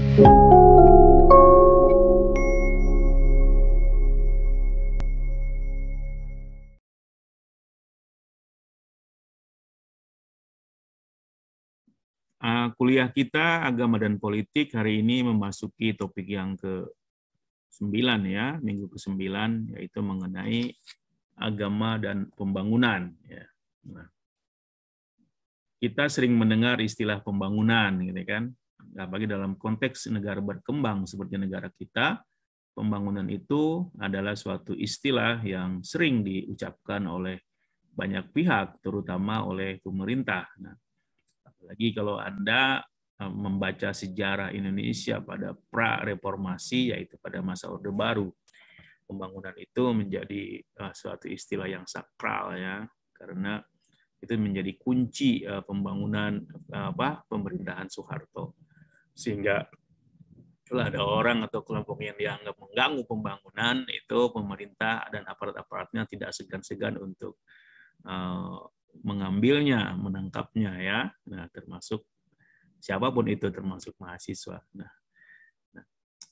Kuliah kita Agama dan Politik hari ini memasuki topik yang ke-9 ya, minggu ke-9, yaitu mengenai agama dan pembangunan. Ya. Nah, kita sering mendengar istilah pembangunan, gitu kan? Apalagi dalam konteks negara berkembang seperti negara kita, pembangunan itu adalah suatu istilah yang sering diucapkan oleh banyak pihak, terutama oleh pemerintah. Nah, apalagi kalau Anda membaca sejarah Indonesia pada pra-reformasi, yaitu pada masa Orde Baru, pembangunan itu menjadi suatu istilah yang sakral ya, karena itu menjadi kunci pembangunan pemerintahan Soeharto. Sehingga kalau ada orang atau kelompok yang dianggap mengganggu pembangunan, itu pemerintah dan aparat-aparatnya tidak segan-segan untuk mengambilnya, menangkapnya ya. Nah, termasuk siapapun itu, termasuk mahasiswa. Nah,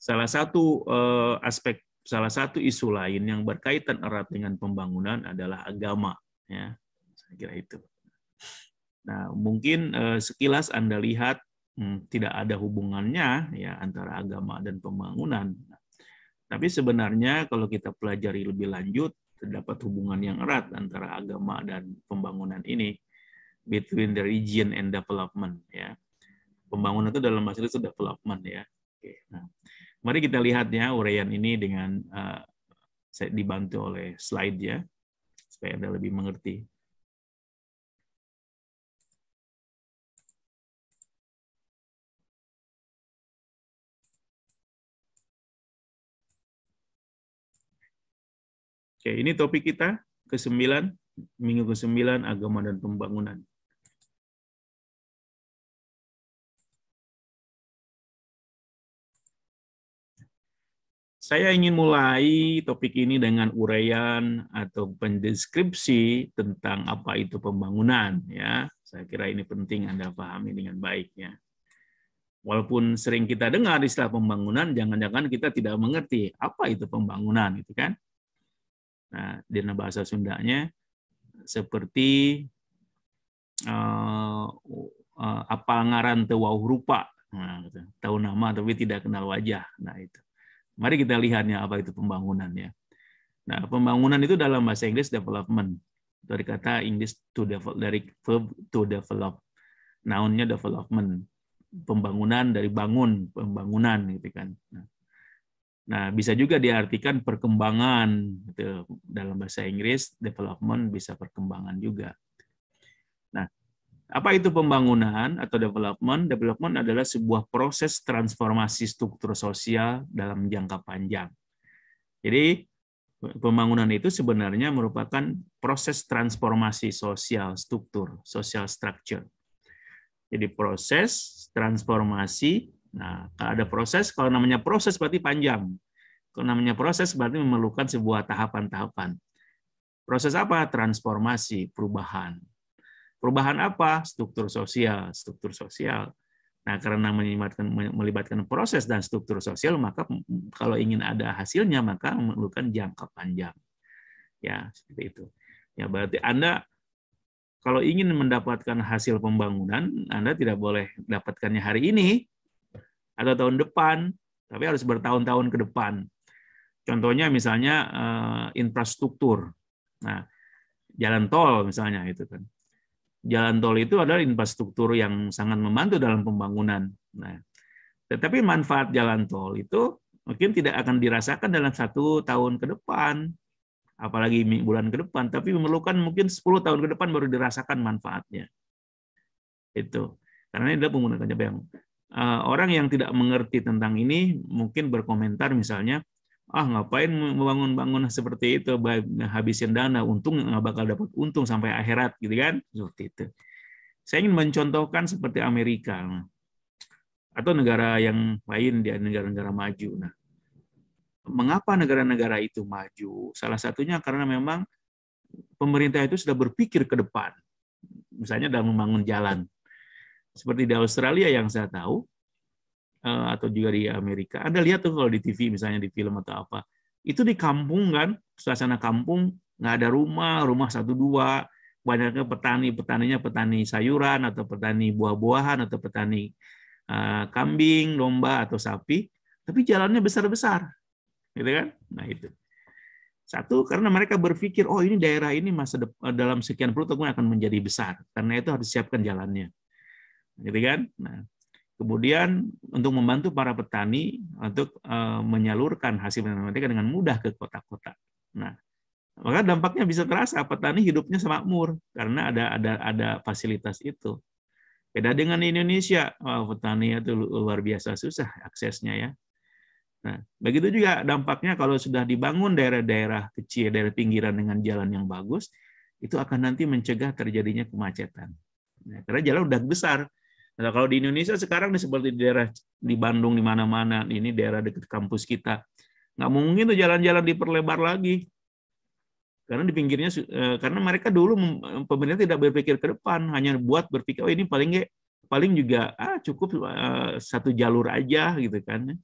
salah satu salah satu isu lain yang berkaitan erat dengan pembangunan adalah agama. Ya, saya kira itu. Nah, mungkin sekilas Anda lihat tidak ada hubungannya ya antara agama dan pembangunan. Tapi sebenarnya kalau kita pelajari lebih lanjut, terdapat hubungan yang erat antara agama dan pembangunan ini, between the region and development ya. Pembangunan itu dalam bahasa itu development ya. Oke, nah, mari kita lihat ya uraian ini dengan saya dibantu oleh slide ya, supaya Anda lebih mengerti. Oke, ini topik kita ke-9, minggu ke-9, agama dan pembangunan. Saya ingin mulai topik ini dengan uraian atau pendeskripsi tentang apa itu pembangunan ya. Saya kira ini penting Anda pahami dengan baik ya. Walaupun sering kita dengar istilah pembangunan, jangan-jangan kita tidak mengerti apa itu pembangunan, gitu kan? Nah, di bahasa Sundanya seperti apa ngaran teu wauh rupa, nah, gitu. Tahu nama tapi tidak kenal wajah. Nah itu. Mari kita lihatnya apa itu pembangunan ya. Nah, pembangunan itu dalam bahasa Inggris development. Dari kata Inggris to develop, dari verb to develop. Noun-nya development. Pembangunan dari bangun, pembangunan gitu kan. Nah, bisa juga diartikan perkembangan gitu. Dalam bahasa Inggris development bisa perkembangan juga. Nah, apa itu pembangunan atau development? Development adalah sebuah proses transformasi struktur sosial dalam jangka panjang. Jadi, pembangunan itu sebenarnya merupakan proses transformasi sosial struktur, social structure. Jadi, proses transformasi, nah, kalau ada proses, kalau namanya proses berarti panjang. Kalau namanya proses berarti memerlukan sebuah tahapan-tahapan. Proses apa? Transformasi, perubahan. Perubahan apa? Struktur sosial. Struktur sosial. Nah, karena melibatkan proses dan struktur sosial, maka kalau ingin ada hasilnya, maka memerlukan jangka panjang. Ya, seperti itu. Ya, berarti Anda kalau ingin mendapatkan hasil pembangunan, Anda tidak boleh dapatkannya hari ini atau tahun depan, tapi harus bertahun-tahun ke depan. Contohnya misalnya infrastruktur. Nah, jalan tol misalnya itu kan. Jalan tol itu adalah infrastruktur yang sangat membantu dalam pembangunan. Nah, tetapi manfaat jalan tol itu mungkin tidak akan dirasakan dalam 1 tahun ke depan, apalagi bulan ke depan, tapi memerlukan mungkin 10 tahun ke depan baru dirasakan manfaatnya. Itu. Karena ini adalah penggunaan yang orang yang tidak mengerti tentang ini mungkin berkomentar misalnya, ngapain membangun-bangun seperti itu, habisin dana, untung nggak bakal dapat untung sampai akhirat, gitu kan? Seperti itu. Saya ingin mencontohkan seperti Amerika atau negara yang lain di negara-negara maju. Nah, mengapa negara-negara itu maju? Salah satunya karena memang pemerintah itu sudah berpikir ke depan. Misalnya dalam membangun jalan. Seperti di Australia yang saya tahu, atau juga di Amerika. Anda lihat tuh kalau di TV misalnya di film atau apa, itu di kampung kan, suasana kampung, nggak ada rumah, rumah 1-2, banyaknya petaninya petani sayuran atau petani buah-buahan atau petani kambing, domba atau sapi, tapi jalannya besar-besar, gitu kan? Nah itu. Satu, karena mereka berpikir, oh ini daerah ini dalam sekian puluh tahun akan menjadi besar, karena itu harus disiapkan jalannya, gitu kan? Nah, kemudian untuk membantu para petani untuk menyalurkan hasil panen mereka dengan mudah ke kota-kota. Nah, maka dampaknya bisa terasa, petani hidupnya semakmur karena ada fasilitas itu. Beda dengan di Indonesia, petani itu luar biasa susah aksesnya ya. Nah, begitu juga dampaknya kalau sudah dibangun daerah-daerah kecil, daerah pinggiran dengan jalan yang bagus, itu akan nanti mencegah terjadinya kemacetan. Nah, karena jalan udah besar. Nah, kalau di Indonesia sekarang seperti di daerah di Bandung di mana-mana, ini daerah dekat kampus kita, nggak mungkin tuh jalan-jalan diperlebar lagi. Karena di pinggirnya, karena mereka dulu pemerintah tidak berpikir ke depan, hanya berpikir oh ini paling juga cukup satu jalur aja gitu kan.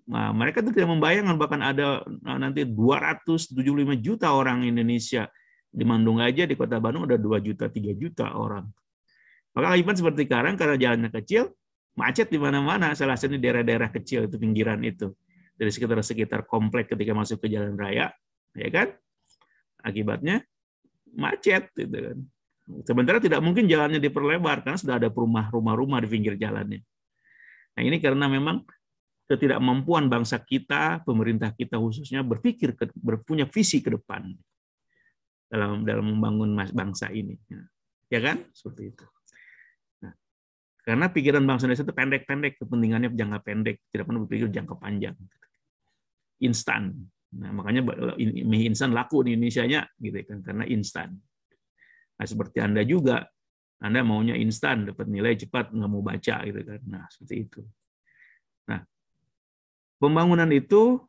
Nah, mereka tuh tidak membayangkan bahkan ada nanti 275 juta orang Indonesia. Di Bandung aja, di kota Bandung ada 2 juta, 3 juta orang. Maka akibat seperti sekarang, karena jalannya kecil, macet di mana-mana. Salah satu daerah-daerah kecil itu pinggiran itu. Dari sekitar komplek ketika masuk ke jalan raya, ya kan? Akibatnya macet gitu kan. Sementara tidak mungkin jalannya diperlebar karena sudah ada rumah-rumah di pinggir jalannya. Nah, ini karena memang ketidakmampuan bangsa kita, pemerintah kita khususnya punya visi ke depan dalam membangun bangsa ini, ya kan? Seperti itu. Nah, karena pikiran bangsa Indonesia itu pendek-pendek, kepentingannya jangka pendek, tidak pernah berpikir jangka panjang, instan. Nah, makanya mie instan laku di Indonesia-nya, gitu kan? Karena instan. Nah, seperti Anda juga, Anda maunya instan, dapat nilai cepat, nggak mau baca, gitu kan? Nah, seperti itu. Nah, pembangunan itu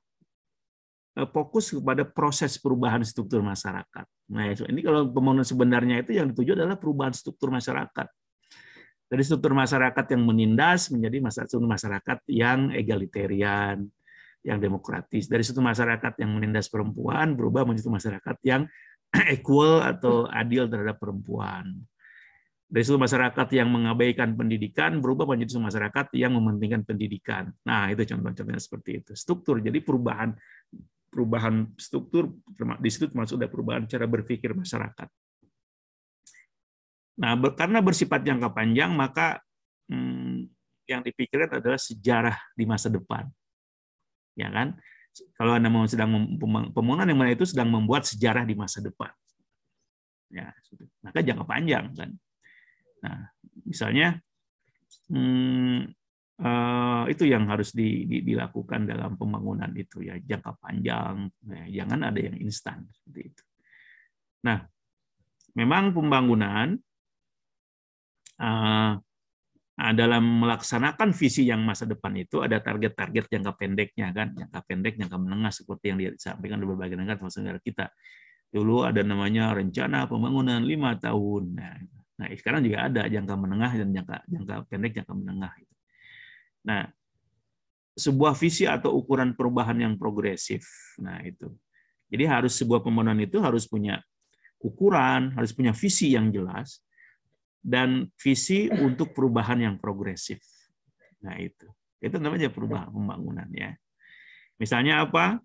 fokus kepada proses perubahan struktur masyarakat. Nah, ini kalau pembangunan sebenarnya itu yang dituju adalah perubahan struktur masyarakat. Dari struktur masyarakat yang menindas menjadi struktur masyarakat yang egalitarian, yang demokratis. Dari struktur masyarakat yang menindas perempuan berubah menjadi masyarakat yang equal atau adil terhadap perempuan. Dari suatu masyarakat yang mengabaikan pendidikan berubah menjadi suatu masyarakat yang mementingkan pendidikan. Nah, itu contoh-contohnya seperti itu. Struktur, jadi perubahan struktur di situ termasuk ada perubahan cara berpikir masyarakat. Nah, karena bersifat jangka panjang, maka yang dipikirkan adalah sejarah di masa depan, ya kan? Kalau Anda mau pembangunan yang mana itu sedang membuat sejarah di masa depan, ya, maka jangka panjang kan. Nah, misalnya itu yang harus dilakukan dalam pembangunan itu ya, jangka panjang, jangan ada yang instan seperti itu. Nah, memang pembangunan dalam melaksanakan visi yang masa depan itu ada target-target jangka pendeknya kan, jangka pendek, jangka menengah seperti yang disampaikan di berbagai negara termasuk negara kita. Dulu ada namanya rencana pembangunan 5 tahun. Nah, sekarang juga ada jangka menengah dan jangka pendek, jangka menengah. Nah, sebuah visi atau ukuran perubahan yang progresif. Nah, itu. Jadi sebuah pembangunan itu harus punya ukuran, harus punya visi yang jelas, dan visi untuk perubahan yang progresif. Nah, itu namanya perubahan pembangunan ya. Misalnya apa?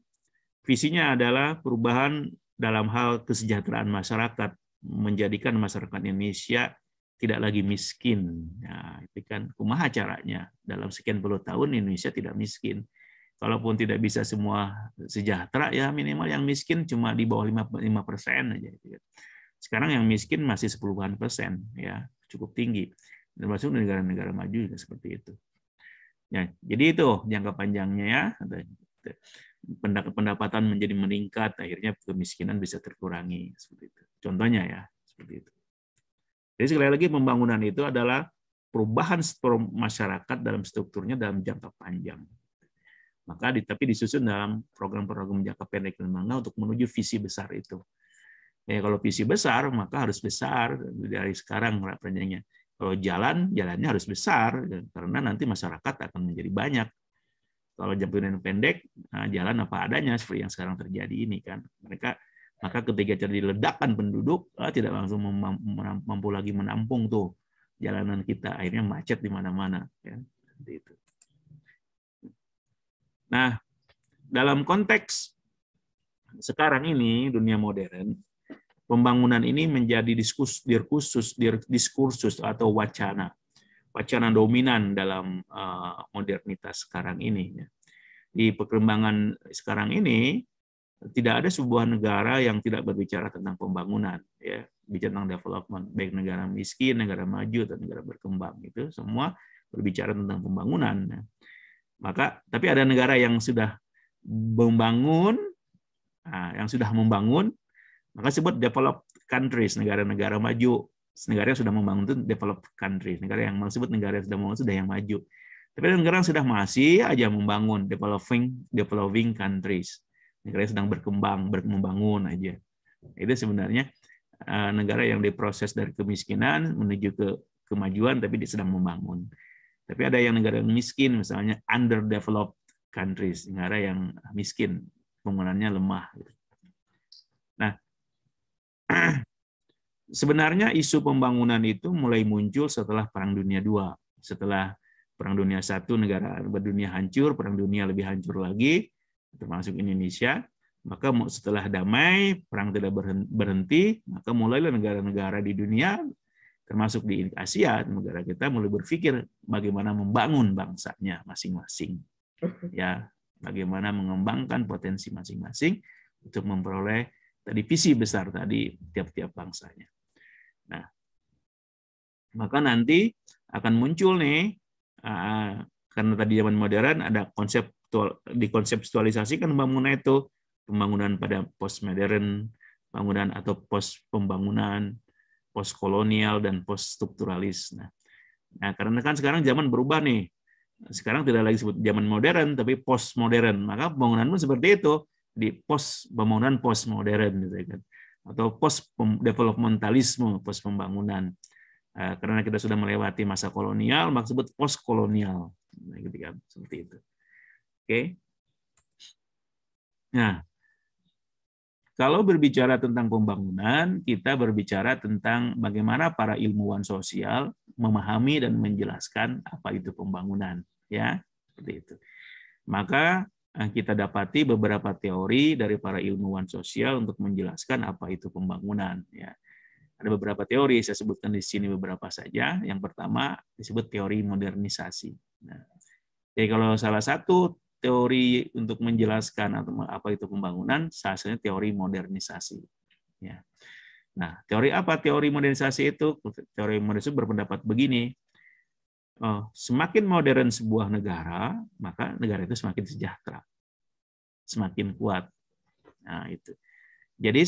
Visinya adalah perubahan dalam hal kesejahteraan masyarakat, menjadikan masyarakat Indonesia tidak lagi miskin. Nah, itu kan kumaha caranya dalam sekian puluh tahun Indonesia tidak miskin. Kalaupun tidak bisa semua sejahtera, ya minimal yang miskin cuma di bawah 5% aja. Sekarang yang miskin masih 10%, ya cukup tinggi. Termasuk negara-negara maju juga seperti itu. Ya, jadi itu jangka panjangnya ya. Pendapatan menjadi meningkat, akhirnya kemiskinan bisa terkurangi seperti itu. Contohnya ya, seperti itu. Jadi sekali lagi pembangunan itu adalah perubahan masyarakat dalam strukturnya dalam jangka panjang. Maka tapi disusun dalam program-program jangka pendek dan menengah untuk menuju visi besar itu. Ya, kalau visi besar maka harus besar dari sekarang panjangnya. Kalau jalannya harus besar, karena nanti masyarakat akan menjadi banyak. Kalau jangkauan pendek, jalan apa adanya seperti yang sekarang terjadi ini kan. Maka ketika terjadi ledakan penduduk, tidak langsung mampu lagi menampung tuh jalanan kita, akhirnya macet di mana-mana. Ya. Seperti itu. Nah, dalam konteks sekarang ini dunia modern, pembangunan ini menjadi diskursus atau wacana dominan dalam modernitas sekarang ini. Di perkembangan sekarang ini tidak ada sebuah negara yang tidak berbicara tentang pembangunan, ya, bicara tentang development, baik negara miskin, negara maju, atau negara berkembang, itu semua berbicara tentang pembangunan. Tapi ada negara yang sudah membangun, maka disebut developed countries, negara-negara maju. Negara yang sudah membangun itu developed countries. Negara yang disebut negara yang sudah membangun sudah yang maju. Tapi negara yang sudah masih aja membangun, developing countries. Negara yang sedang berkembang, membangun aja. Itu sebenarnya negara yang diproses dari kemiskinan menuju ke kemajuan, tapi dia sedang membangun. Tapi ada yang negara yang miskin, misalnya underdeveloped countries, negara yang miskin, pembangunannya lemah. Nah, sebenarnya isu pembangunan itu mulai muncul setelah Perang Dunia II. Setelah Perang Dunia I, negara berdunia hancur, Perang Dunia lebih hancur lagi, termasuk Indonesia. Maka setelah damai, perang tidak berhenti, maka mulailah negara-negara di dunia, termasuk di Asia, negara kita mulai berpikir bagaimana membangun bangsanya masing-masing. Ya, bagaimana mengembangkan potensi masing-masing untuk memperoleh tadi visi besar tadi tiap-tiap bangsanya. Nah, maka nanti akan muncul nih, karena tadi zaman modern ada dikonseptualisasikan pembangunan itu, pembangunan pada postmodern, pembangunan atau post pembangunan, post kolonial dan post strukturalis. Nah, karena kan sekarang zaman berubah nih. Sekarang tidak lagi disebut zaman modern tapi postmodern. Maka pembangunan pun seperti itu, di pembangunan postmodern gitu kan. Atau post developmentalisme, post pembangunan. Karena kita sudah melewati masa kolonial, maka disebut post kolonial. Nah, gitu kan, seperti itu. Oke. Nah, kalau berbicara tentang pembangunan, kita berbicara tentang bagaimana para ilmuwan sosial memahami dan menjelaskan apa itu pembangunan, ya, seperti itu. Maka kita dapati beberapa teori dari para ilmuwan sosial untuk menjelaskan apa itu pembangunan, ya. Ada beberapa teori, saya sebutkan di sini beberapa saja. Yang pertama disebut teori modernisasi. Nah, jadi kalau salah satu teori untuk menjelaskan atau apa itu pembangunan, salah satunya teori modernisasi. Ya. Nah, teori apa? Teori modernisasi itu, teori modernisasi berpendapat begini, semakin modern sebuah negara, maka negara itu semakin sejahtera, semakin kuat. Nah, itu. Jadi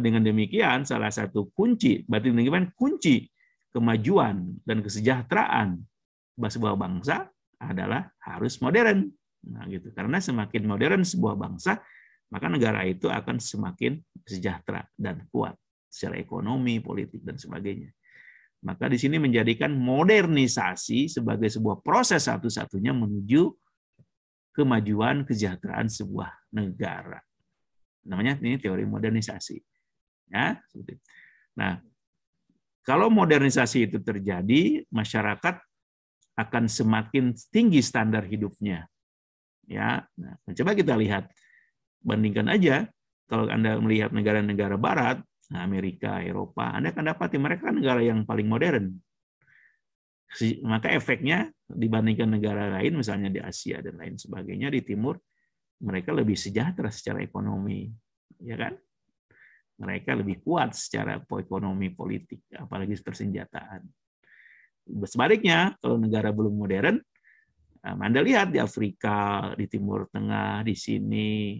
dengan demikian, salah satu kunci kemajuan dan kesejahteraan sebuah bangsa adalah harus modern. Nah, gitu. Karena semakin modern sebuah bangsa, maka negara itu akan semakin sejahtera dan kuat secara ekonomi, politik, dan sebagainya. Maka di sini menjadikan modernisasi sebagai sebuah proses satu-satunya menuju kemajuan kesejahteraan sebuah negara. Namanya ini teori modernisasi. Ya, nah, kalau modernisasi itu terjadi, masyarakat akan semakin tinggi standar hidupnya. Ya, nah, coba kita lihat, bandingkan aja kalau Anda melihat negara-negara Barat, Amerika, Eropa, Anda akan dapati mereka negara yang paling modern. Maka efeknya dibandingkan negara lain, misalnya di Asia dan lain sebagainya, di Timur, mereka lebih sejahtera secara ekonomi, ya kan? Mereka lebih kuat secara ekonomi politik, apalagi persenjataan. Sebaliknya, kalau negara belum modern, Anda lihat di Afrika, di Timur Tengah, di sini,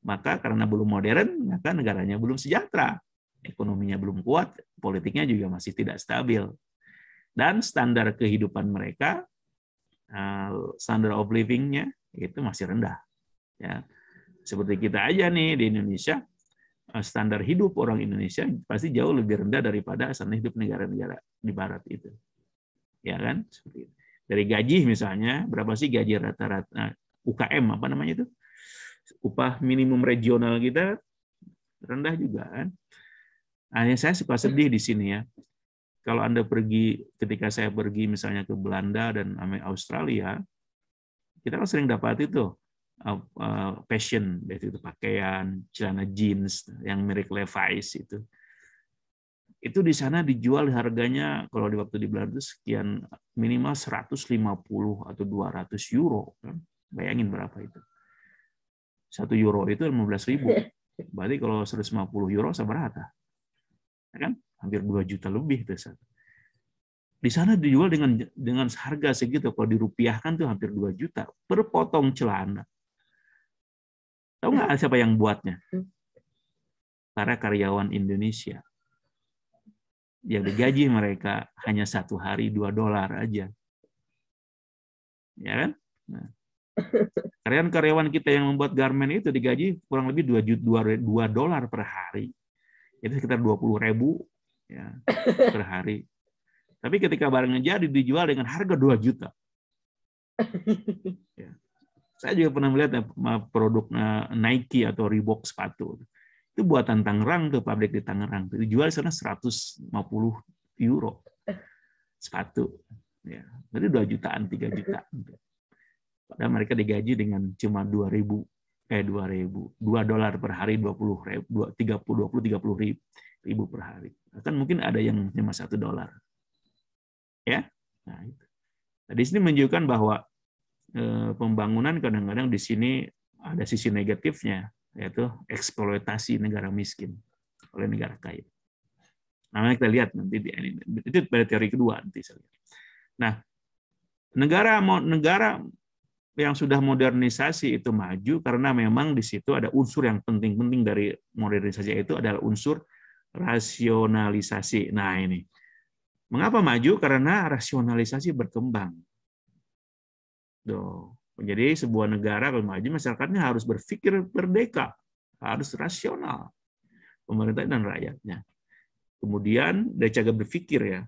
maka karena belum modern, maka negaranya belum sejahtera, ekonominya belum kuat, politiknya juga masih tidak stabil, dan standar kehidupan mereka, standard of living-nya itu masih rendah. Ya, seperti kita aja nih di Indonesia, standar hidup orang Indonesia pasti jauh lebih rendah daripada standar hidup negara-negara di barat itu. Ya kan? Seperti itu. Dari gaji misalnya, berapa sih gaji rata-rata UKM apa namanya itu? Upah minimum regional kita rendah juga kan. Hanya saya suka sedih di sini ya. Kalau Anda pergi, ketika saya pergi misalnya ke Belanda dan Australia, kita kan sering dapat itu fashion, itu pakaian, celana jeans yang merek Levi's itu. Itu di sana dijual harganya kalau di waktu di Belanda itu sekian, minimal 150 atau 200 euro. Kan? Bayangin berapa itu. 1 euro itu 15.000. Berarti kalau 150 euro seberapa? Ya kan? Hampir 2 juta lebih. Di sana dijual dengan harga segitu. Kalau dirupiahkan tuh hampir 2 juta per potong celana. Tahu nggak siapa yang buatnya? Para karyawan Indonesia. Yang digaji mereka hanya 1 hari $2 aja. Ya kan? Nah, karyawan kita yang membuat garment itu digaji kurang lebih $2 per hari. Itu sekitar 20.000 ya, per hari. Tapi ketika barangnya jadi dijual dengan harga 2 juta. Ya. Saya juga pernah melihat produk Nike atau Reebok sepatu. Itu buatan Tangerang, tuh pabrik di Tangerang. Dijual sana 150 euro sepatu. Ya, jadi 2 jutaan, 3 juta. Padahal mereka digaji dengan cuma $2 per hari, 30 ribu per hari. Kan mungkin ada yang cuma $1. Ya, nah itu. Nah, di sini menunjukkan bahwa pembangunan kadang-kadang di sini ada sisi negatifnya, yaitu eksploitasi negara miskin oleh negara kaya. Nah, kita lihat nanti itu pada teori kedua nanti saya lihat. Nah, negara yang sudah modernisasi itu maju karena memang di situ ada unsur yang penting-penting dari modernisasi itu adalah unsur rasionalisasi. Nah, ini. Mengapa maju? Karena rasionalisasi berkembang. Jadi sebuah negara kalau maju, masyarakatnya harus berpikir merdeka, harus rasional, pemerintah dan rakyatnya. Kemudian dari cara berpikir ya,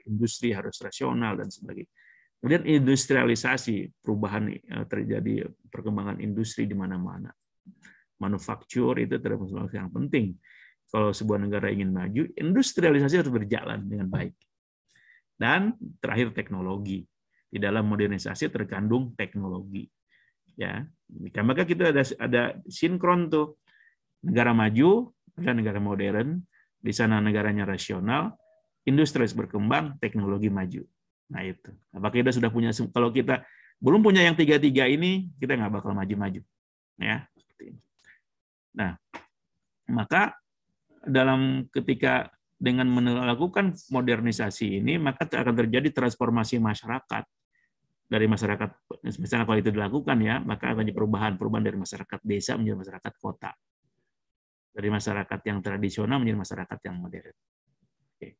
industri harus rasional dan sebagainya. Kemudian industrialisasi, perubahan terjadi, perkembangan industri di mana-mana. Manufaktur itu termasuk yang penting. Kalau sebuah negara ingin maju, industrialisasi harus berjalan dengan baik. Dan terakhir teknologi. Di dalam modernisasi terkandung teknologi. Ya, maka kita ada sinkron tuh. Negara maju, ada negara modern, di sana negaranya rasional, industri berkembang, teknologi maju. Nah itu. Apakah kita sudah punya? Kalau kita belum punya yang tiga-tiga ini, kita nggak bakal maju-maju. Ya, seperti ini. Nah, maka ketika dengan melakukan modernisasi ini, maka akan terjadi transformasi masyarakat. Dari masyarakat, misalnya kalau itu dilakukan ya, maka akan perubahan dari masyarakat desa menjadi masyarakat kota. Dari masyarakat yang tradisional menjadi masyarakat yang modern. Oke.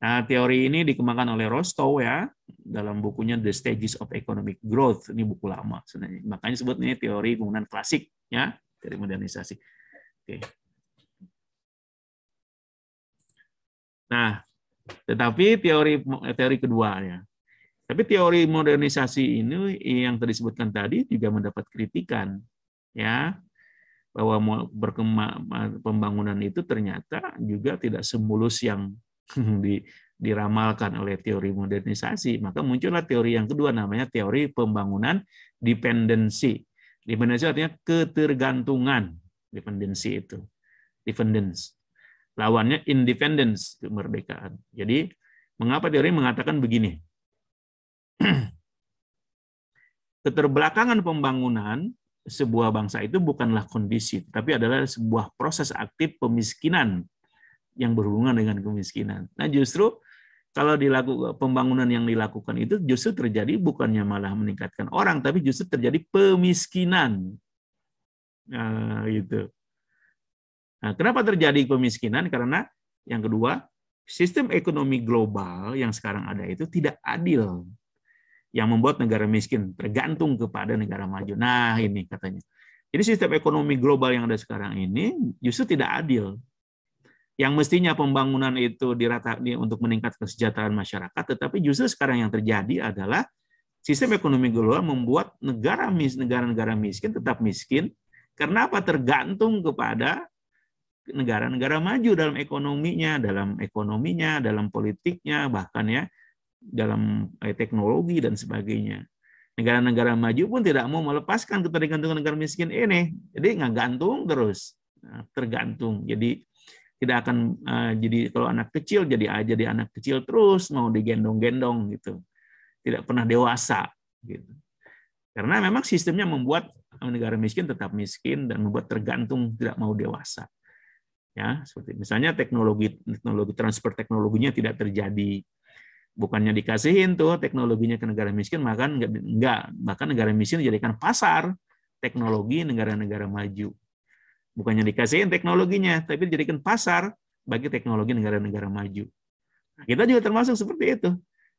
Nah, teori ini dikembangkan oleh Rostow ya, dalam bukunya The Stages of Economic Growth. Ini buku lama sebenarnya. Makanya sebutnya teori pembangunan klasik ya, dari modernisasi. Oke. Nah, tetapi teori kedua ya. Tapi teori modernisasi ini yang tadi disebutkan tadi juga mendapat kritikan, ya, bahwa pembangunan itu ternyata juga tidak semulus yang diramalkan oleh teori modernisasi. Maka muncullah teori yang kedua, namanya teori pembangunan dependensi. Dependensi artinya ketergantungan. Dependensi itu, dependence. Lawannya independence, kemerdekaan. Jadi, mengapa teori mengatakan begini? Keterbelakangan pembangunan sebuah bangsa itu bukanlah kondisi, tapi adalah sebuah proses aktif pemiskinan yang berhubungan dengan kemiskinan. Nah, justru kalau pembangunan yang dilakukan itu justru terjadi bukannya malah meningkatkan orang, tapi justru terjadi pemiskinan. Nah, gitu. Nah, kenapa terjadi pemiskinan? Karena yang kedua, sistem ekonomi global yang sekarang ada itu tidak adil, yang membuat negara miskin tergantung kepada negara maju. Nah, ini katanya. Jadi sistem ekonomi global yang ada sekarang ini justru tidak adil. yang mestinya pembangunan itu untuk meningkatkan kesejahteraan masyarakat, tetapi justru sekarang yang terjadi adalah sistem ekonomi global membuat negara-negara miskin tetap miskin. Karena apa? Tergantung kepada negara-negara maju dalam ekonominya, dalam politiknya, bahkan ya dalam teknologi dan sebagainya. Negara-negara maju pun tidak mau melepaskan ketergantungan negara miskin ini, jadi nggak gantung terus, tergantung. Jadi tidak akan jadi kalau anak kecil jadi anak kecil terus mau digendong-gendong gitu, tidak pernah dewasa gitu. Karena memang sistemnya membuat negara miskin tetap miskin dan membuat tergantung, tidak mau dewasa. Ya, seperti misalnya teknologi transfer teknologinya tidak terjadi. Bukannya dikasihin tuh teknologinya ke negara miskin, bahkan negara miskin dijadikan pasar teknologi negara-negara maju. Bukannya dikasihin teknologinya, tapi dijadikan pasar bagi teknologi negara-negara maju. Nah, kita juga termasuk seperti itu.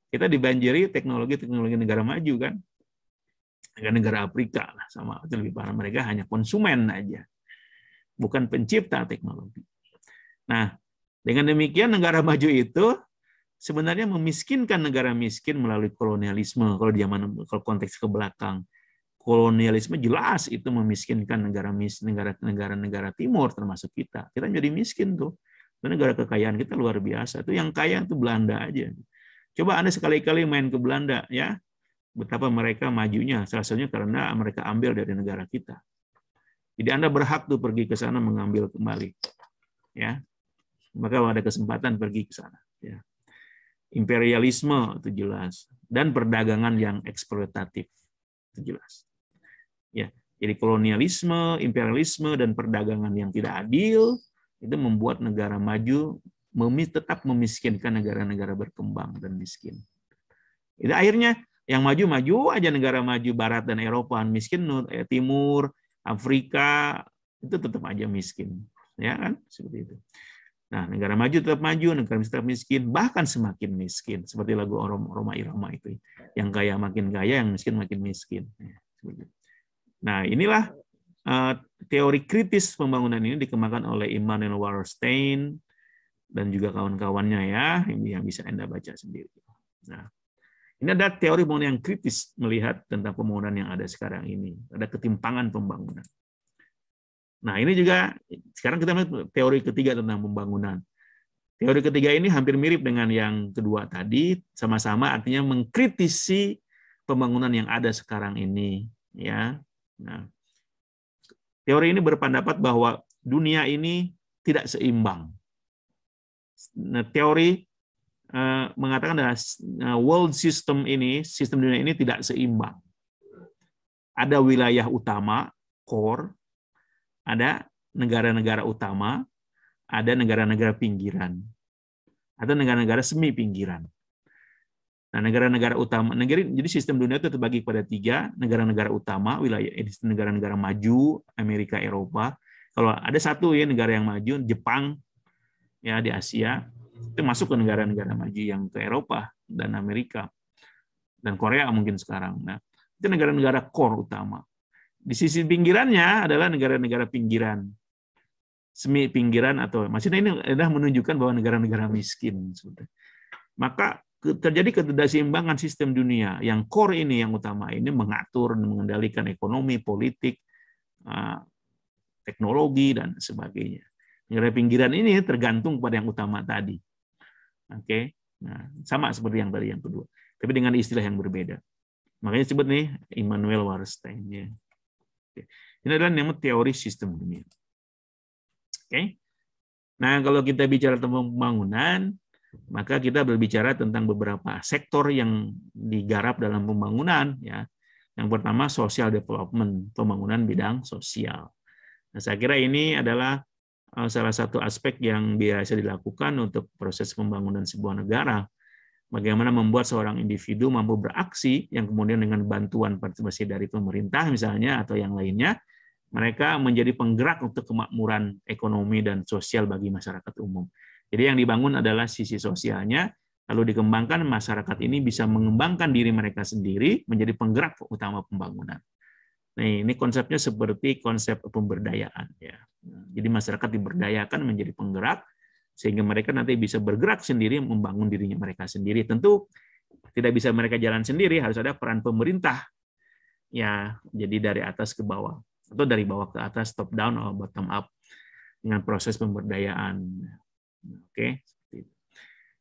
Kita dibanjiri teknologi negara maju kan. Negara-negara Afrika lah, sama itu lebih parah, mereka hanya konsumen aja, bukan pencipta teknologi. Nah, dengan demikian negara maju itu sebenarnya memiskinkan negara miskin melalui kolonialisme. Kalau konteks ke belakang, kolonialisme jelas itu memiskinkan negara timur termasuk kita. Kita jadi miskin tuh. Negara kekayaan kita luar biasa. Itu yang kaya itu Belanda aja. Coba Anda sekali-kali main ke Belanda ya. Betapa mereka majunya. Salah satunya karena mereka ambil dari negara kita. Jadi Anda berhak tuh pergi ke sana mengambil kembali. Ya. Maka ada kesempatan pergi ke sana, ya. Imperialisme itu jelas, dan perdagangan yang eksploitatif itu jelas. Ya, jadi kolonialisme, imperialisme, dan perdagangan yang tidak adil itu membuat negara maju tetap memiskinkan negara-negara berkembang dan miskin. Itu akhirnya yang maju-maju aja, negara maju Barat dan Eropa, miskin Timur, Afrika itu tetap aja miskin, ya kan, seperti itu. Nah, negara maju tetap maju, negara miskin tetap miskin, bahkan semakin miskin. Seperti lagu Roma Irama itu. Yang kaya makin kaya, yang miskin makin miskin. Nah, inilah teori kritis pembangunan ini dikembangkan oleh Immanuel Wallerstein dan juga kawan-kawannya ya, ini yang bisa Anda baca sendiri. Nah, ini ada teori pembangunan yang kritis melihat tentang pembangunan yang ada sekarang ini. Ada ketimpangan pembangunan. Nah, ini juga sekarang kita melihat teori ketiga tentang pembangunan. Teori ketiga ini hampir mirip dengan yang kedua tadi, sama-sama artinya mengkritisi pembangunan yang ada sekarang ini, ya. Nah, teori ini berpendapat bahwa dunia ini tidak seimbang. Nah, teori mengatakan adalah world system ini, sistem dunia ini tidak seimbang. Ada wilayah utama, core, ada negara-negara utama, ada negara-negara pinggiran, ada negara-negara semi pinggiran. Nah, negara-negara utama, jadi sistem dunia itu terbagi pada 3 negara-negara utama, wilayah negara-negara maju, Amerika, Eropa. Kalau ada satu ya negara yang maju, Jepang ya di Asia, itu masuk ke negara-negara maju yang ke Eropa dan Amerika dan Korea mungkin sekarang. Nah, itu negara-negara core utama. Di sisi pinggirannya adalah negara-negara pinggiran, semi pinggiran, atau maksudnya ini adalah menunjukkan bahwa negara-negara miskin. Maka terjadi ketidakseimbangan sistem dunia. Yang core ini, yang utama ini mengatur dan mengendalikan ekonomi, politik, teknologi dan sebagainya. Negara pinggiran ini tergantung pada yang utama tadi. Oke, nah sama seperti yang tadi yang kedua, tapi dengan istilah yang berbeda. Makanya disebut nih Immanuel Wallerstein. Ya. Ini adalah namanya teori sistem dunia. Oke. Nah, kalau kita bicara tentang pembangunan, maka kita berbicara tentang beberapa sektor yang digarap dalam pembangunan. Ya. Yang pertama social development, pembangunan bidang sosial. Nah, saya kira ini adalah salah satu aspek yang biasa dilakukan untuk proses pembangunan sebuah negara. Bagaimana membuat seorang individu mampu beraksi yang kemudian dengan bantuan partisipasi dari pemerintah misalnya atau yang lainnya, mereka menjadi penggerak untuk kemakmuran ekonomi dan sosial bagi masyarakat umum. Jadi yang dibangun adalah sisi sosialnya, lalu dikembangkan masyarakat ini bisa mengembangkan diri mereka sendiri menjadi penggerak utama pembangunan. Nah, ini konsepnya seperti konsep pemberdayaan. Ya. Jadi masyarakat diberdayakan menjadi penggerak, sehingga mereka nanti bisa bergerak sendiri, membangun dirinya mereka sendiri. Tentu tidak bisa mereka jalan sendiri, harus ada peran pemerintah. Ya, jadi dari atas ke bawah atau dari bawah ke atas, top down atau bottom up dengan proses pemberdayaan. Oke.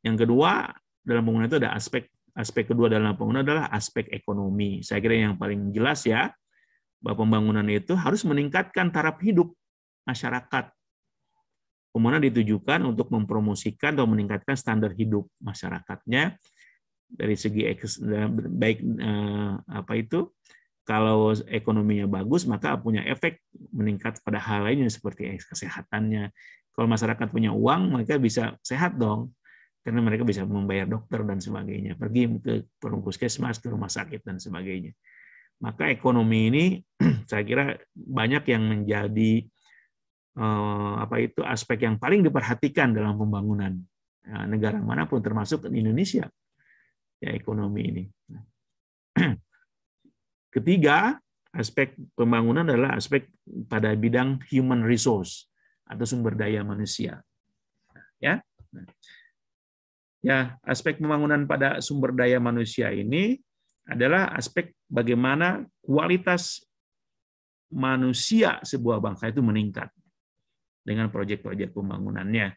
Yang kedua dalam pembangunan itu ada aspek kedua dalam pembangunan adalah aspek ekonomi. Saya kira yang paling jelas ya, bahwa pembangunan itu harus meningkatkan taraf hidup masyarakat. Pembangunan ditujukan untuk mempromosikan atau meningkatkan standar hidup masyarakatnya dari segi baik kalau ekonominya bagus maka punya efek meningkat pada hal lainnya seperti kesehatannya. Kalau masyarakat punya uang mereka bisa sehat dong, karena mereka bisa membayar dokter dan sebagainya, pergi ke puskesmas, ke rumah sakit dan sebagainya. Maka ekonomi ini saya kira banyak yang menjadi aspek yang paling diperhatikan dalam pembangunan negara manapun, termasuk Indonesia ya, ekonomi ini. Ketiga, aspek pembangunan adalah aspek pada bidang human resource atau sumber daya manusia. Ya, aspek pembangunan pada sumber daya manusia ini adalah aspek bagaimana kualitas manusia sebuah bangsa itu meningkat dengan proyek-proyek pembangunannya.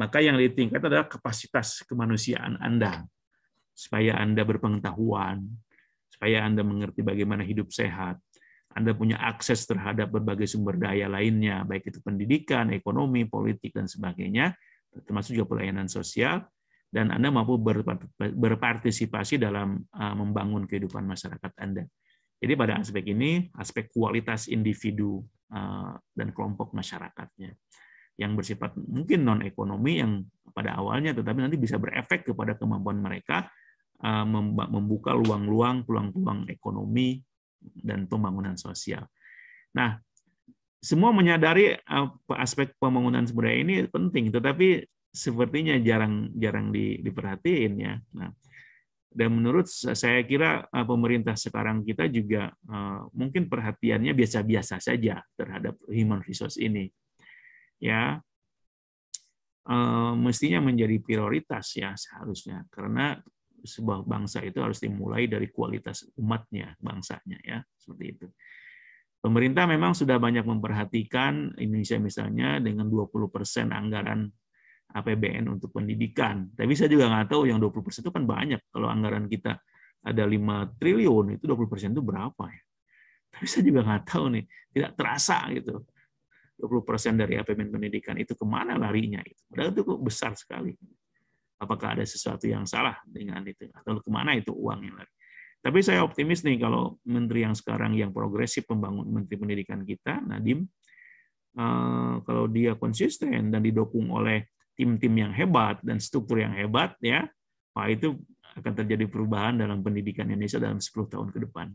Maka yang ditingkat adalah kapasitas kemanusiaan Anda, supaya Anda berpengetahuan, supaya Anda mengerti bagaimana hidup sehat, Anda punya akses terhadap berbagai sumber daya lainnya, baik itu pendidikan, ekonomi, politik, dan sebagainya, termasuk juga pelayanan sosial, dan Anda mampu berpartisipasi dalam membangun kehidupan masyarakat Anda. Jadi pada aspek ini, aspek kualitas individu dan kelompok masyarakatnya yang bersifat mungkin non-ekonomi yang pada awalnya tetapi nanti bisa berefek kepada kemampuan mereka membuka peluang-peluang ekonomi dan pembangunan sosial. Nah, semua menyadari aspek pembangunan sumber daya ini penting, tetapi sepertinya jarang diperhatiin ya. Nah, dan menurut saya kira pemerintah sekarang kita juga mungkin perhatiannya biasa-biasa saja terhadap human resource ini. Ya, mestinya menjadi prioritas ya seharusnya, karena sebuah bangsa itu harus dimulai dari kualitas umatnya, bangsanya ya, seperti itu. Pemerintah memang sudah banyak memperhatikan Indonesia misalnya dengan 20% anggaran APBN untuk pendidikan. Tapi saya juga nggak tahu yang 20% itu kan banyak. Kalau anggaran kita ada 5 triliun, itu 20% itu berapa ya? Tapi saya juga nggak tahu nih, tidak terasa gitu. 20% dari APBN pendidikan itu kemana larinya? Padahal itu besar sekali. Apakah ada sesuatu yang salah dengan itu? Atau kemana itu uang yang lari? Tapi saya optimis nih kalau menteri yang sekarang yang progresif menteri pendidikan kita, Nadiem, kalau dia konsisten dan didukung oleh tim-tim yang hebat dan struktur yang hebat, ya, itu akan terjadi perubahan dalam pendidikan Indonesia dalam 10 tahun ke depan.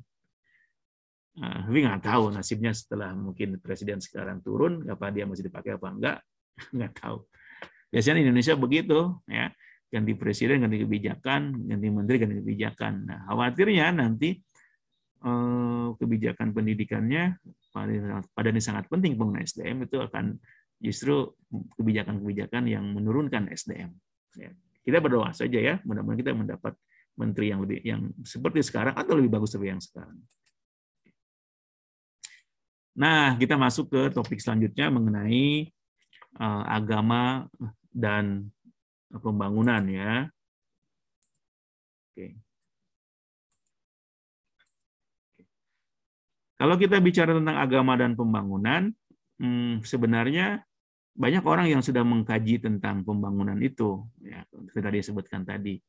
Tapi nggak tahu nasibnya setelah mungkin presiden sekarang turun, apa dia masih dipakai apa enggak, nggak tahu. Biasanya Indonesia begitu, ya, ganti presiden, ganti kebijakan, ganti menteri, ganti kebijakan. Nah, khawatirnya nanti kebijakan pendidikannya pada ini sangat penting penggunaan SDM itu akan justru kebijakan-kebijakan yang menurunkan SDM. Kita berdoa saja ya, mudah-mudahan kita mendapat menteri yang seperti sekarang atau lebih bagus dari yang sekarang. Nah, kita masuk ke topik selanjutnya mengenai agama dan pembangunan ya. Oke. Kalau kita bicara tentang agama dan pembangunan, sebenarnya banyak orang yang sudah mengkaji tentang pembangunan itu, ya, seperti tadi disebutkan tadi.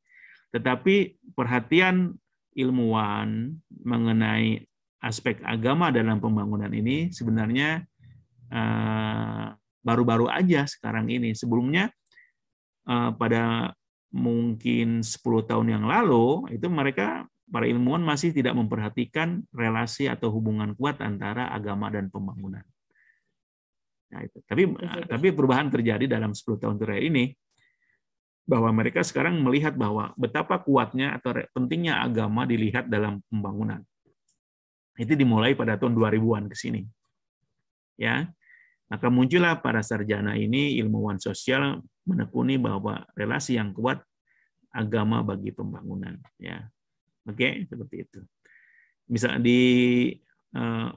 Tetapi perhatian ilmuwan mengenai aspek agama dalam pembangunan ini sebenarnya baru-baru aja sekarang ini. Sebelumnya pada mungkin 10 tahun yang lalu itu para ilmuwan masih tidak memperhatikan relasi atau hubungan kuat antara agama dan pembangunan. Nah, itu. Tapi perubahan terjadi dalam 10 tahun terakhir ini, bahwa mereka sekarang melihat bahwa betapa kuatnya atau pentingnya agama dilihat dalam pembangunan. Itu dimulai pada tahun 2000-an ke sini. Ya. Maka muncullah para sarjana ini, ilmuwan sosial, menekuni bahwa relasi yang kuat agama bagi pembangunan. Ya, oke, seperti itu. Bisa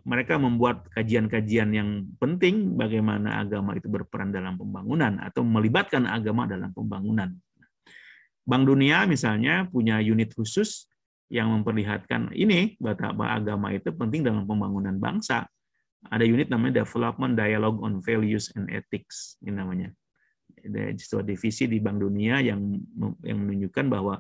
mereka membuat kajian-kajian yang penting bagaimana agama itu berperan dalam pembangunan atau melibatkan agama dalam pembangunan. Bank Dunia misalnya punya unit khusus yang memperlihatkan ini bahwa agama itu penting dalam pembangunan bangsa. Ada unit namanya Development Dialogue on Values and Ethics, ini namanya. Ada sebuah divisi di Bank Dunia yang menunjukkan bahwa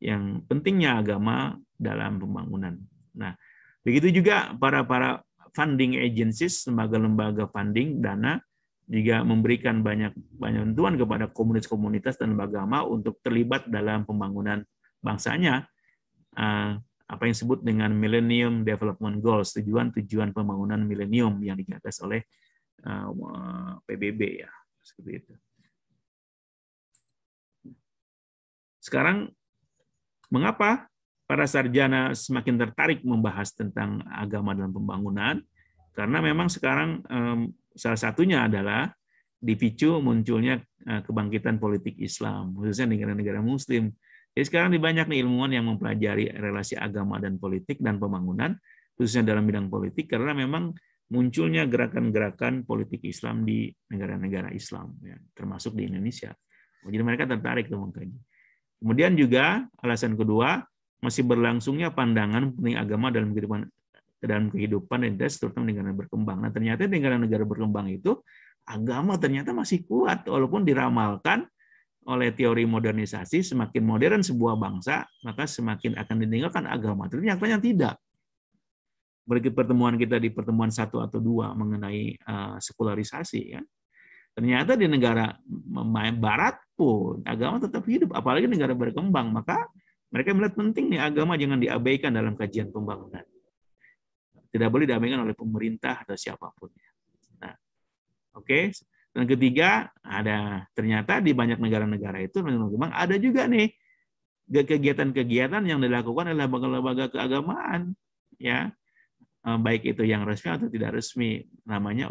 yang pentingnya agama dalam pembangunan. Nah, begitu juga para funding agencies, lembaga-lembaga funding dana juga memberikan banyak bantuan kepada komunitas-komunitas dan lembaga agama untuk terlibat dalam pembangunan bangsanya. Apa yang disebut dengan Millennium Development Goals, tujuan pembangunan milenium yang digagas oleh PBB, ya, seperti itu. Sekarang mengapa para sarjana semakin tertarik membahas tentang agama dalam pembangunan? Karena memang sekarang salah satunya adalah dipicu munculnya kebangkitan politik Islam, khususnya negara-negara Muslim. Jadi sekarang banyak nih ilmuwan yang mempelajari relasi agama dan politik dan pembangunan, khususnya dalam bidang politik, karena memang munculnya gerakan-gerakan politik Islam di negara-negara Islam, ya, termasuk di Indonesia. Jadi mereka tertarik untuk mengkaji. Kemudian juga alasan kedua, masih berlangsungnya pandangan penting agama dalam kehidupan identitas, terutama negara berkembang. Nah, ternyata negara-negara berkembang itu agama ternyata masih kuat, walaupun diramalkan oleh teori modernisasi, semakin modern sebuah bangsa, maka semakin akan ditinggalkan agama. Ternyata tidak. Berikut pertemuan kita di pertemuan 1 atau 2 mengenai sekularisasi, kan. Ternyata di negara Barat pun agama tetap hidup, apalagi negara berkembang. Maka mereka melihat penting nih agama jangan diabaikan dalam kajian pembangunan. Tidak boleh diabaikan oleh pemerintah atau siapapun. Nah, oke. Dan ketiga, ternyata di banyak negara-negara itu memang ada juga nih kegiatan-kegiatan yang dilakukan oleh lembaga-lembaga keagamaan, ya, baik itu yang resmi atau tidak resmi, namanya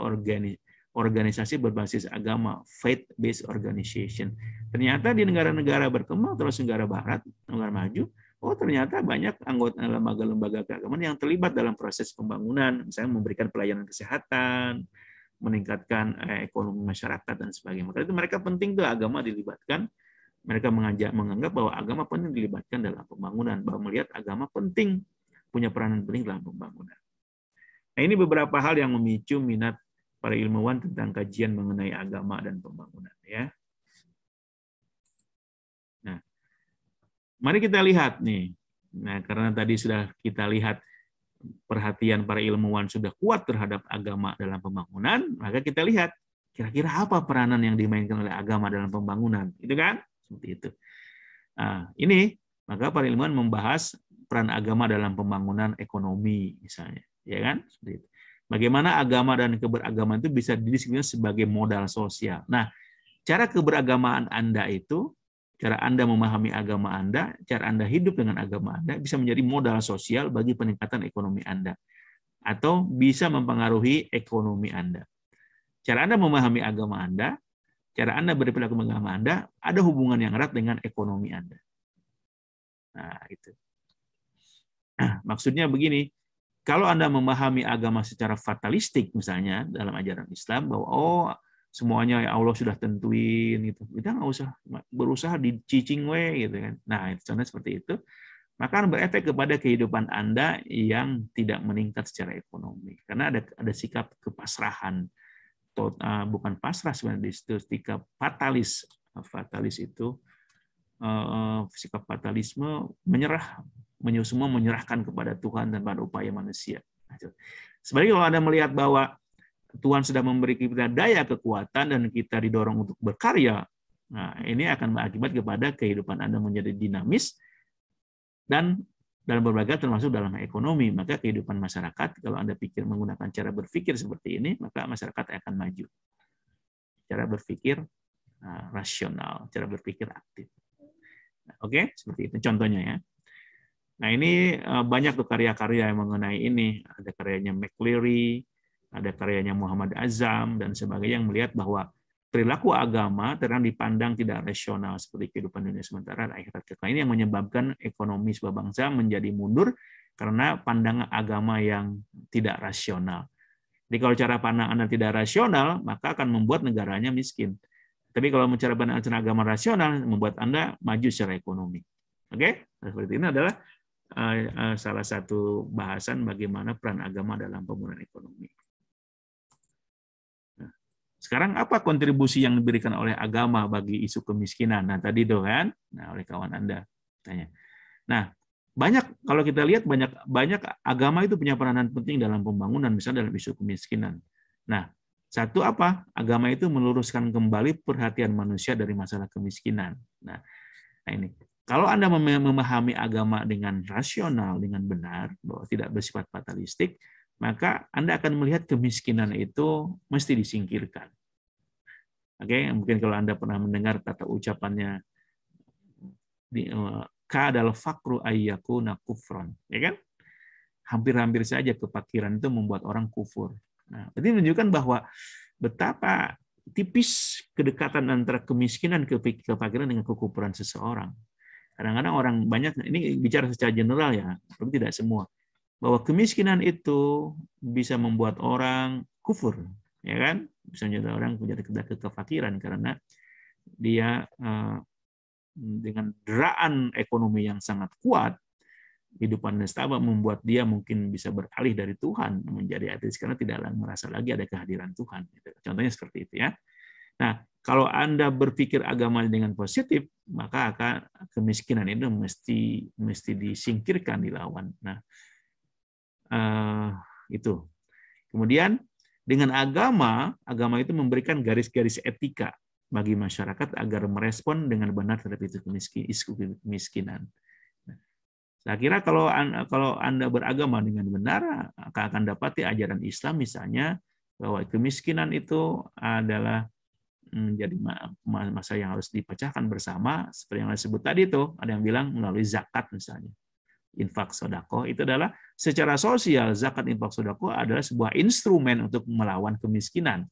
organisasi berbasis agama, faith-based organization. Ternyata di negara-negara berkembang, terus negara Barat, negara maju, ternyata banyak anggota lembaga-lembaga keagamaan yang terlibat dalam proses pembangunan, misalnya memberikan pelayanan kesehatan, meningkatkan ekonomi masyarakat dan sebagainya. Maka itu mereka penting tuh agama dilibatkan. Mereka menganggap bahwa agama penting dilibatkan dalam pembangunan, bahwa melihat agama penting, punya peranan penting dalam pembangunan. Nah, ini beberapa hal yang memicu minat para ilmuwan tentang kajian mengenai agama dan pembangunan, ya. Nah, mari kita lihat nih. Nah, karena tadi sudah kita lihat perhatian para ilmuwan sudah kuat terhadap agama dalam pembangunan, maka kita lihat kira-kira apa peranan yang dimainkan oleh agama dalam pembangunan, itu kan? Seperti itu. Nah, ini maka para ilmuwan membahas peran agama dalam pembangunan ekonomi misalnya, ya kan? Seperti itu. Bagaimana agama dan keberagaman itu bisa dideskripsikan sebagai modal sosial. Nah, cara keberagamaan Anda itu, cara Anda memahami agama Anda, cara Anda hidup dengan agama Anda bisa menjadi modal sosial bagi peningkatan ekonomi Anda. Atau bisa mempengaruhi ekonomi Anda. Cara Anda memahami agama Anda, cara Anda berperilaku dengan agama Anda, ada hubungan yang erat dengan ekonomi Anda. Nah, itu. Maksudnya begini, kalau Anda memahami agama secara fatalistik misalnya dalam ajaran Islam, bahwa semuanya Allah sudah tentuin gitu. Kita nggak usah berusaha dicicing gitu kan. Nah, itu contohnya seperti itu. Maka akan berefek kepada kehidupan Anda yang tidak meningkat secara ekonomi. Karena ada sikap kepasrahan. Bukan pasrah sebenarnya, itu sikap fatalis. Fatalis itu sikap fatalisme, semua menyerahkan kepada Tuhan dan pada upaya manusia. Sebaliknya kalau Anda melihat bahwa Tuhan sudah memberi kita daya kekuatan dan kita didorong untuk berkarya, nah ini akan berakibat kepada kehidupan Anda menjadi dinamis dan dalam berbagai termasuk dalam ekonomi. Maka kehidupan masyarakat, kalau Anda menggunakan cara berpikir seperti ini, maka masyarakat akan maju. Cara berpikir rasional, cara berpikir aktif. Oke, seperti itu contohnya ya. Nah, ini banyak tuh karya-karya yang mengenai ini. Ada karyanya McCleary, ada karyanya Muhammad Azam dan sebagainya yang melihat bahwa perilaku agama terkadang dipandang tidak rasional seperti kehidupan dunia sementara dan akhirat kekal. Ini yang menyebabkan ekonomi sebuah bangsa menjadi mundur karena pandangan agama yang tidak rasional. Jadi kalau cara pandang Anda tidak rasional, maka akan membuat negaranya miskin. Tapi kalau cara pandang agama rasional, membuat Anda maju secara ekonomi. Oke? Seperti ini adalah salah satu bahasan bagaimana peran agama dalam pemulihan ekonomi. Nah, sekarang apa kontribusi yang diberikan oleh agama bagi isu kemiskinan? Nah, tadi itu kan, nah oleh kawan Anda tanya. Nah, banyak kalau kita lihat banyak agama itu punya peranan penting dalam pembangunan, misalnya dalam isu kemiskinan. Nah, satu apa? Agama itu meluruskan kembali perhatian manusia dari masalah kemiskinan. Nah ini. Kalau Anda memahami agama dengan rasional, dengan benar, bahwa tidak bersifat fatalistik, maka Anda akan melihat kemiskinan itu mesti disingkirkan. Oke, mungkin kalau Anda pernah mendengar kata ucapannya kadal fakru ayyakuna kufron, ya kan? Hampir-hampir saja kefakiran itu membuat orang kufur. Nah, ini menunjukkan bahwa betapa tipis kedekatan antara kemiskinan kefakiran dengan kekufuran seseorang. Kadang-kadang orang banyak, ini bicara secara general ya, tapi tidak semua, bahwa kemiskinan itu bisa membuat orang kufur, ya kan? Bisa menjadi orang menjadi kefakiran karena dia dengan deraan ekonomi yang sangat kuat, kehidupan nestapa membuat dia mungkin bisa beralih dari Tuhan menjadi ateis karena tidak merasa lagi ada kehadiran Tuhan. Contohnya seperti itu ya. Nah, kalau Anda berpikir agama dengan positif, maka akan kemiskinan itu mesti disingkirkan, dilawan. Nah, itu. Kemudian dengan agama itu memberikan garis-garis etika bagi masyarakat agar merespon dengan benar terhadap isu kemiskinan. Saya kira kalau Anda beragama dengan benar, akan dapati ajaran Islam misalnya bahwa kemiskinan itu adalah menjadi masa yang harus dipecahkan bersama, seperti yang saya sebut tadi itu, ada yang bilang melalui zakat misalnya, infak sodako itu adalah secara sosial, zakat infak sodako adalah sebuah instrumen untuk melawan kemiskinan.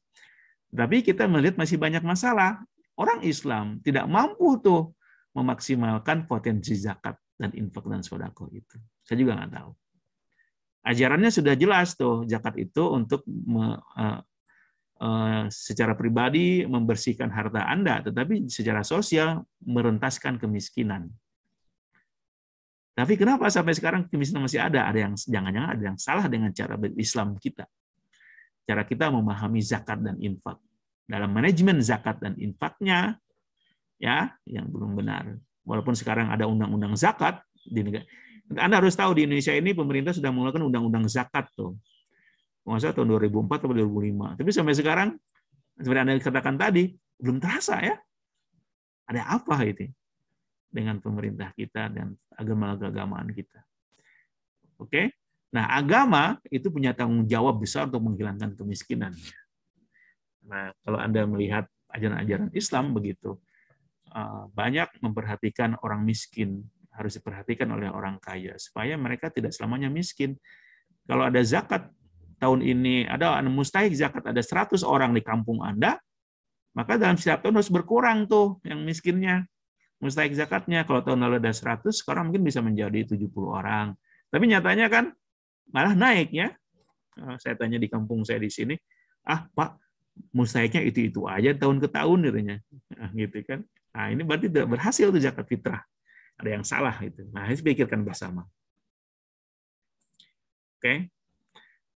Tapi kita melihat masih banyak masalah. Orang Islam tidak mampu tuh memaksimalkan potensi zakat dan infak dan sodako itu. Saya juga nggak tahu. Ajarannya sudah jelas tuh, zakat itu untuk secara pribadi membersihkan harta Anda, tetapi secara sosial merentaskan kemiskinan. Tapi kenapa sampai sekarang kemiskinan masih ada? Ada yang jangan-jangan ada yang salah dengan cara Islam kita. Cara kita memahami zakat dan infak. Dalam manajemen zakat dan infaknya, ya, yang belum benar. Walaupun sekarang ada undang-undang zakat di negara. Anda harus tahu di Indonesia ini pemerintah sudah mengeluarkan undang-undang zakat tuh. Masa tahun 2004 atau 2005. Tapi sampai sekarang, seperti Anda katakan tadi, belum terasa ya. Ada apa itu dengan pemerintah kita dan agama-agamaan kita. Oke? Nah, agama itu punya tanggung jawab besar untuk menghilangkan kemiskinan. Nah, kalau Anda melihat ajaran-ajaran Islam begitu, banyak memperhatikan orang miskin, harus diperhatikan oleh orang kaya, supaya mereka tidak selamanya miskin. Kalau ada zakat, tahun ini ada mustahik zakat, ada 100 orang di kampung Anda, maka dalam setiap tahun harus berkurang tuh yang miskinnya. Mustahik zakatnya, kalau tahun lalu ada 100, sekarang mungkin bisa menjadi 70 orang. Tapi nyatanya kan malah naik ya. Saya tanya di kampung saya di sini, Pak, mustahiknya itu aja tahun ke tahun katanya. Gitu kan. Nah, ini berarti tidak berhasil tuh zakat fitrah. Ada yang salah itu. Nah, harus pikirkan bersama. Oke.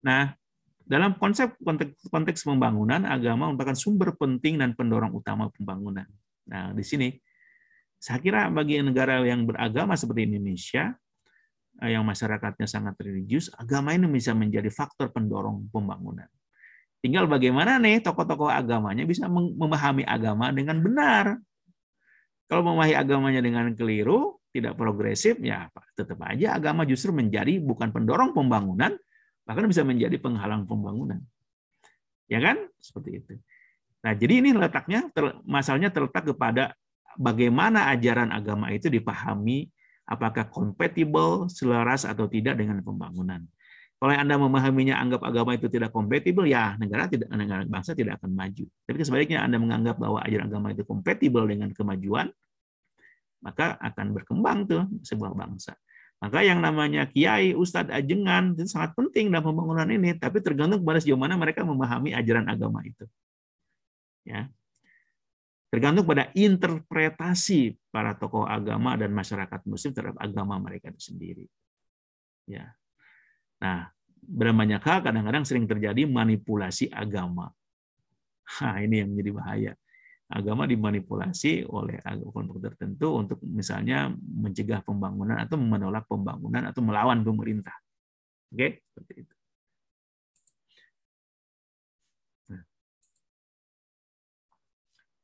Nah, dalam konteks pembangunan, agama merupakan sumber penting dan pendorong utama pembangunan. Nah, di sini saya kira bagi negara yang beragama seperti Indonesia, yang masyarakatnya sangat religius, agama ini bisa menjadi faktor pendorong pembangunan. Tinggal bagaimana nih tokoh-tokoh agamanya bisa memahami agama dengan benar. Kalau memahami agamanya dengan keliru, tidak progresif, ya tetap aja agama justru menjadi bukan pendorong pembangunan, bahkan bisa menjadi penghalang pembangunan. Ya kan? Seperti itu. Nah, jadi ini letaknya, masalahnya terletak kepada bagaimana ajaran agama itu dipahami, apakah kompatibel, selaras atau tidak dengan pembangunan. Kalau Anda memahaminya anggap agama itu tidak kompatibel, ya negara bangsa tidak akan maju. Tapi sebaliknya Anda menganggap bahwa ajaran agama itu kompatibel dengan kemajuan, maka akan berkembang tuh sebuah bangsa. Maka yang namanya kiai, ustadz, ajengan itu sangat penting dalam pembangunan ini, tapi tergantung pada sejauh mana mereka memahami ajaran agama itu. Ya. Tergantung pada interpretasi para tokoh agama dan masyarakat muslim terhadap agama mereka itu sendiri. Ya. Nah, banyak hal kadang-kadang sering terjadi manipulasi agama. Nah, ini yang menjadi bahaya. Agama dimanipulasi oleh kelompok tertentu untuk misalnya mencegah pembangunan atau menolak pembangunan atau melawan pemerintah. Oke, seperti itu.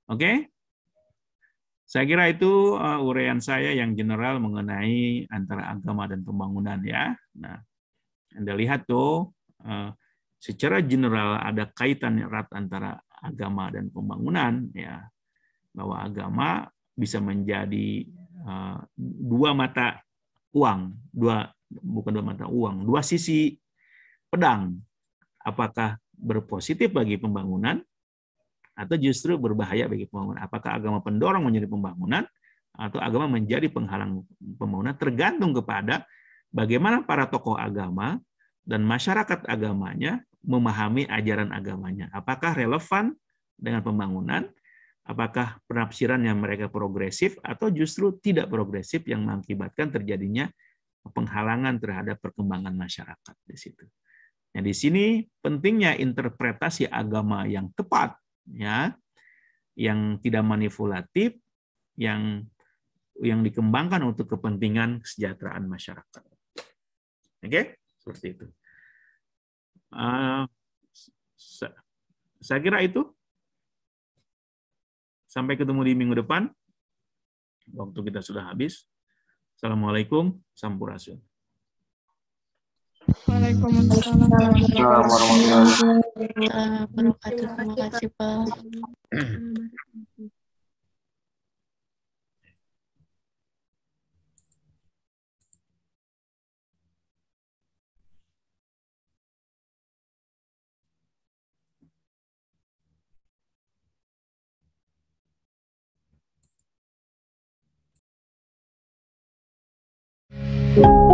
Oke. Saya kira itu uraian saya yang general mengenai antara agama dan pembangunan ya. Nah, Anda lihat tuh secara general ada kaitan erat antara agama dan pembangunan ya. Bahwa agama bisa menjadi dua mata uang, bukan dua mata uang, dua sisi pedang. Apakah berpositif bagi pembangunan atau justru berbahaya bagi pembangunan? Apakah agama pendorong menjadi pembangunan atau agama menjadi penghalang pembangunan? Tergantung kepada bagaimana para tokoh agama dan masyarakat agamanya memahami ajaran agamanya. Apakah relevan dengan pembangunan? Apakah penafsiran yang mereka progresif atau justru tidak progresif yang mengakibatkan terjadinya penghalangan terhadap perkembangan masyarakat di situ. Nah, di sini pentingnya interpretasi agama yang tepat, ya, yang tidak manipulatif, yang dikembangkan untuk kepentingan kesejahteraan masyarakat. Oke, seperti itu. Saya kira itu. Sampai ketemu di minggu depan. Waktu kita sudah habis. Assalamualaikum. Sampurasun. Waalaikumsalam warahmatullahi wabarakatuh. Terima kasih, Pak.